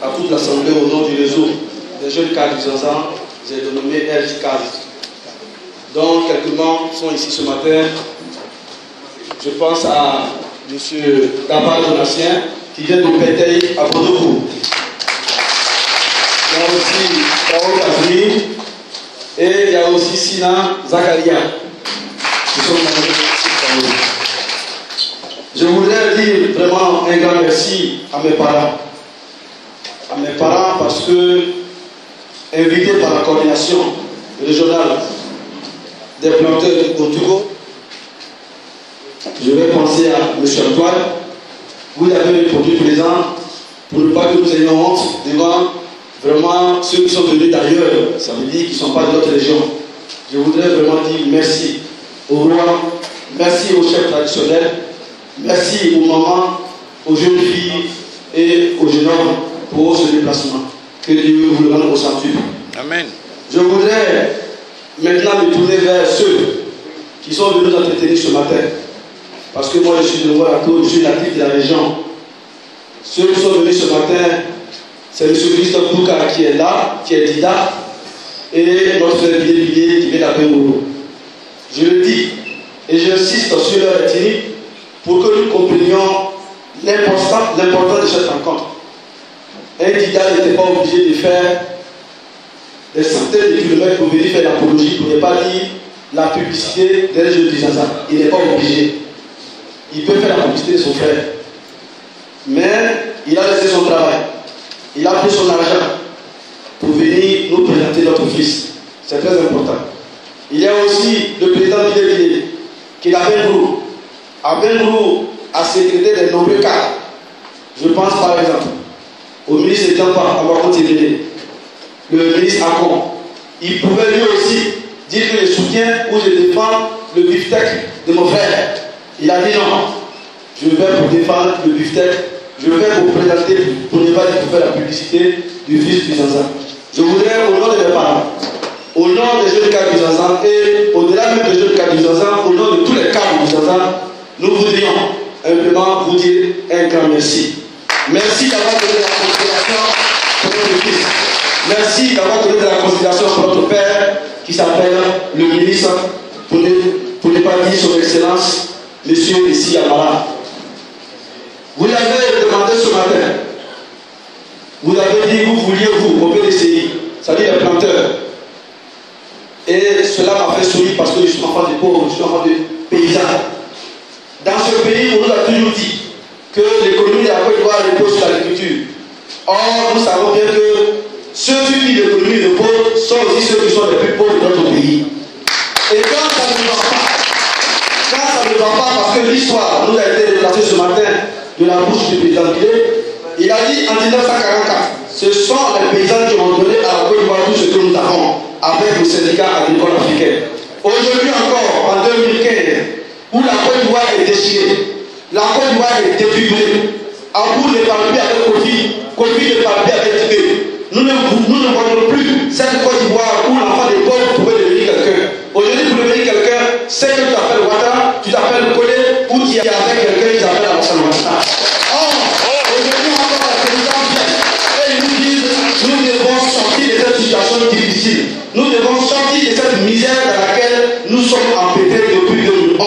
à toute l'Assemblée au nom du réseau des jeunes cadres du Zanzan, j'ai dénommé LJ Cadre. Donc, quelques membres sont ici ce matin. Je pense à M. Daba Donatien, qui vient de Péteil à Bodokou. Il y a aussi Kao Kazmi et il y a aussi Sina Zakaria, qui sont dans. Je voudrais dire vraiment un grand merci à mes parents. À mes parents parce que, invités par la coordination régionale des planteurs du Portugal, je vais penser à M. Antoine. Vous avez répondu présent pour ne pas que nous ayons honte devant vraiment ceux qui sont venus d'ailleurs. Ça veut dire qu'ils ne sont pas de notre région. Je voudrais vraiment dire merci au roi, merci aux chefs traditionnels, merci aux mamans, aux jeunes filles et aux jeunes hommes pour ce déplacement. Que Dieu vous le rende au centuple. Amen. Je voudrais maintenant me tourner vers ceux qui sont venus nous entretenir ce matin. Parce que moi je suis de Ouagadougou, je suis natif de la région. Ceux qui sont venus ce matin, c'est M. Christophe Douka qui est là, qui est Dida, et notre frère Billet qui vient d'Abengourou. Je le dis, et j'insiste sur leur ethnie pour que nous comprenions l'importance de cette rencontre. Un Dida n'était pas obligé de faire des centaines de kilomètres pour venir faire l'apologie, pour ne pas dire la publicité des jeunes du Zanzan. Il n'est pas obligé. Il peut faire la publicité de son frère. Mais il a laissé son travail. Il a pris son argent pour venir nous présenter notre fils. C'est très important. Il y a aussi le président Billet qui est à Bengourou. À Bengourou a sécrété des nombreux cas. Je pense par exemple au ministre Diamba, le ministre Akon. Il pouvait lui aussi dire que je soutiens ou je défends le biftec de mon frère. Il a dit non, je vais pour défendre le biftec, je vais pour présenter, pour ne pas dire pour faire la publicité du fils du Zanzan. Je voudrais, au nom de mes parents, au nom des jeunes cadres du Zanzan et au-delà même des jeunes cadres du Zanzan, au nom de tous les cadres du Zanzan, nous voudrions simplement vous dire un grand merci. Merci d'avoir donné la considération pour notre fils. Merci d'avoir donné de la considération pour notre père qui s'appelle le ministre, pour ne pas dire son excellence, Monsieur ici Amara. Vous l'avez demandé ce matin. Vous avez dit, vous vouliez vous, au PDCI, c'est-à-dire les planteurs. Et cela m'a fait sourire parce que je suis enfant de pauvres, je suis enfant de paysans. Dans ce pays, on nous a toujours dit que l'économie de la Côte d'Ivoire repose sur l'agriculture. Or, nous savons bien que ceux qui vivent l'économie repose sont aussi ceux qui sont les plus pauvres de notre pays. Et quand ça ne va pas, parce que l'histoire nous a été relatée ce matin de la bouche du président Billet, il a dit en 1944, ce sont les paysans qui ont donné à la Côte d'Ivoire tout ce que nous avons avec le syndicat agricole africain. Aujourd'hui encore, en 2015, où la Côte d'Ivoire est déchirée, la Côte d'Ivoire est défibrée, à bout de palper avec Kofi de palper avec Tibé. Nous ne voyons plus cette Côte d'Ivoire où l'enfant des pauvres pouvait devenir quelqu'un. Aujourd'hui, pour devenir quelqu'un, c'est que tu t'appelles Ouattara, tu t'appelles Kolé, ou tu es avec quelqu'un qui s'appelle Alassane Ouattara. Or, aujourd'hui encore, la présidence vient et ils nous disent, nous devons sortir de cette situation difficile. Nous devons sortir de cette misère dans laquelle nous sommes empêtrés depuis 2011.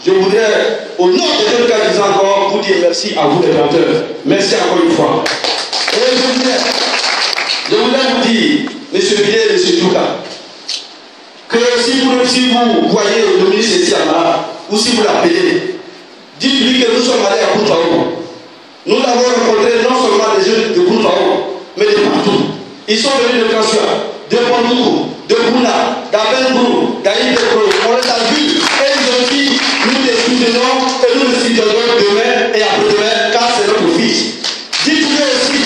Je voudrais, au nom de tous les cas disant encore, vous dire merci à vous les planteurs. Merci encore une fois. Et je voudrais vous dire, M. Billet et M. Douka, que si vous voyez le ministre Etiamara, ou si vous l'appelez, dites-lui que nous sommes allés à Koutaou. Nous l'avons rencontré non seulement des jeunes de Koutaou, mais de partout. Ils sont venus de Kansua, de Pondoukou, de Bouna, d'Abengourou, d'Aïdekro. On les a vus et ils ont dit, nous les soutenons et nous les soutiendrons demain et après-demain, car c'est notre fils. Dites-lui aussi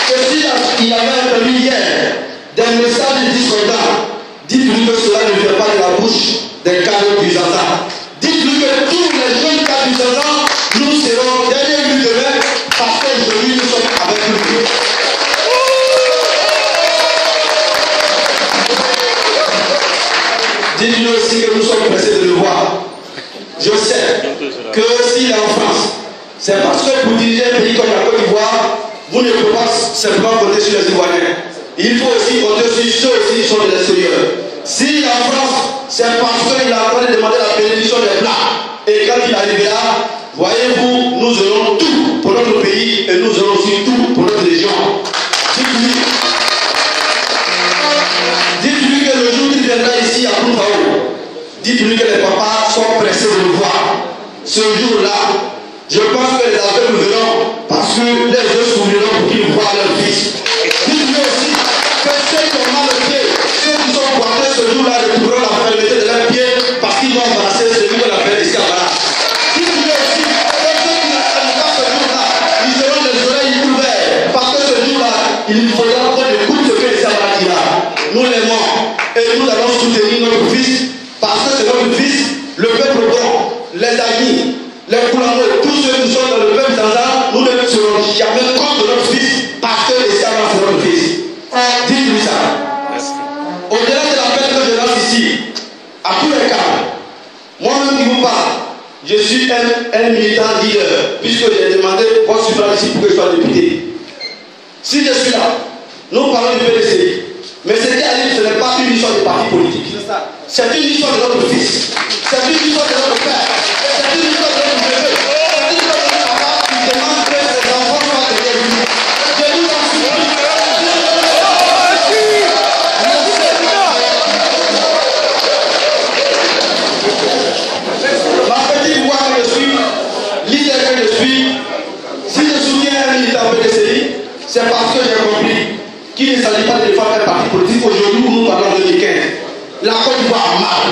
que s'il avait entendu hier des messages discordants, dites-lui que cela ne vient pas de la bouche des cadres du Zanzan. Dites-lui que tous les jeunes cadres du Zanzan, nous serons derrière lui demain parce qu'aujourd'hui nous sommes avec lui. Dites-lui aussi que nous sommes pressés de le voir. Je sais que s'il est en France, c'est parce que pour diriger un pays comme la Côte d'Ivoire, vous ne pouvez pas simplement compter sur les Ivoiriens. Il faut aussi compter sur ceux aussi qui sont de l'extérieur. Si la France, c'est parce qu'il a en train de demander la bénédiction des Blancs, et quand il arrivera, voyez-vous, nous aurons tout pour notre pays et nous aurons aussi tout pour notre région. Dites-lui que le jour qu'il viendra ici à Koufao, dites-lui que les papas sont pressés de le voir. Ce jour-là, je pense que les aveugles verront parce que les yeux s'ouvriront pour qu'ils voient leur fils. Dites-lui aussi que ceux qui ont mal au pied, ceux qui sont portés ce jour-là, retrouveront la fermeté de leurs pieds parce qu'ils vont embrasser celui qu'on appelle ici à Bala. Dites-lui aussi que ceux qui n'attendent pas ce jour-là, ils auront les oreilles ouvertes parce que ce jour-là, il faudra qu'on écoute ce que les Amara dira. Nous l'aimons et nous allons soutenir notre fils parce que c'est notre fils, le peuple bon, les amis, les Koulangos, tous ceux qui sont dans le peuple Zanzan, nous ne serons jamais contre notre fils parce que les Amara c'est notre fils. Dites-lui ça. Au-delà de l'appel que je lance ici, à tous les cas, moi-même qui vous parle, je suis un militant leader puisque j'ai demandé votre suffrage ici pour que je sois député. Si je suis là, nous parlons du PDCI. Mais ce qui arrive, ce n'est pas une histoire de parti politique. C'est une histoire de notre fils. C'est une histoire de notre père. C'est une histoire de notre bébé. C'est une histoire de notre papa qui demande que ses enfants soient derrière lui. Je vous en supplie. Ma petite voix que je suis, leader que je suis, si je soutiens un militant PDCI, c'est parce que j'ai compris qu'il ne s'agit pas de défendre un parti politique. Aujourd'hui, nous parlons de 2015. La Côte d'Ivoire a mal.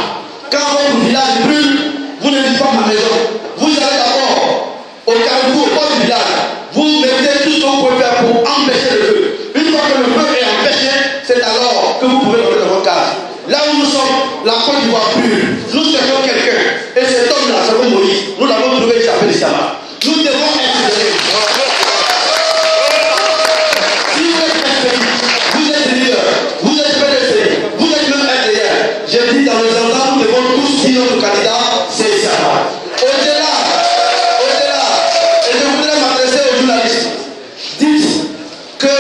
Quand votre village brûle, vous ne dites pas ma maison. Vous allez d'abord au carrefour, au bord du village. Vous mettez tout ce qu'on peut faire pour empêcher le feu. Une fois que le feu est empêché, c'est alors que vous pouvez rentrer dans votre case. Là où nous sommes, la Côte d'Ivoire brûle. Nous cherchons quelqu'un. Et cet homme-là, c'est comme Moïse. Nous l'avons trouvé, il s'appelle Isiama. Nous devons être donnés. Je dis dans les endroits, nous devons tous dire notre candidat, c'est Isiama. Au-delà, et je voudrais m'adresser aux journalistes. Dites que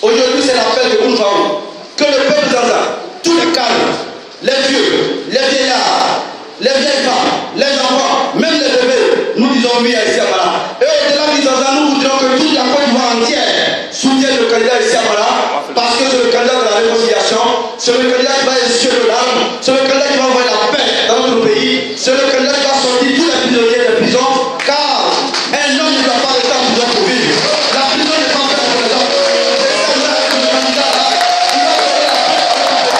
aujourd'hui c'est l'appel de Koufao, que le peuple Zanzan, tous les cadres, les vieux, les vieillards, les vieilles femmes, les enfants, même les bébés, nous disons oui à Isiama. Et au-delà du Zanzan, nous voudrions que toute la Côte d'Ivoire entière soutienne le candidat Isiama, parce que c'est le candidat de la réconciliation, c'est le candidat qui va essuyer le larmes, c'est le candidat qui va envoyer la paix dans notre pays, c'est le candidat qui va sortir tous les prisonniers des prisons, car un homme ne doit pas rester en prison pour vivre. La prison n'est pas faite pour les hommes. C'est ça le candidat là, qui va donner la paix.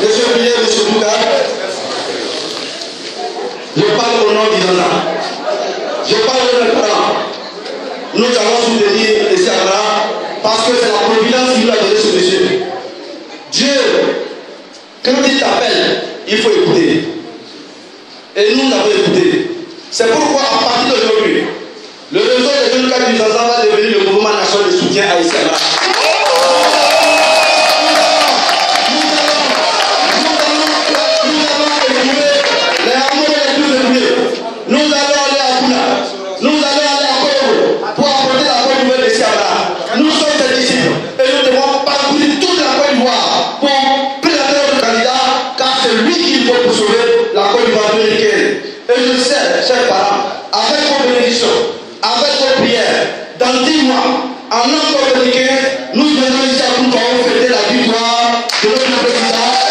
Monsieur Billet, monsieur Bouka, je parle au nom d'Isana. Je parle de mes parents. Nous allons soutenir les Isiama parce que c'est la providence qui nous a donné ce monsieur. Dieu, quand il t'appelle, il faut écouter. Et nous l'avons écouté. C'est pourquoi à partir d'aujourd'hui, le réseau des jeunes cadres du Zanzan va devenir le mouvement national de soutien à Isiama. Nous allons aller à Bouna, nous allons aller à Koyo pour apporter la bonne nouvelle de Isiama. Nous sommes des disciples et nous devons parcourir toute la Côte d'Ivoire pour présenter notre candidat, car c'est lui qu'il faut pour sauver la Côte d'Ivoire dominicaine. Et je sais, chers parents, avec vos bénédictions, avec vos prières, dans 10 mois, en l'an 2015, nous viendrons ici à Koufao fêter la victoire de notre président.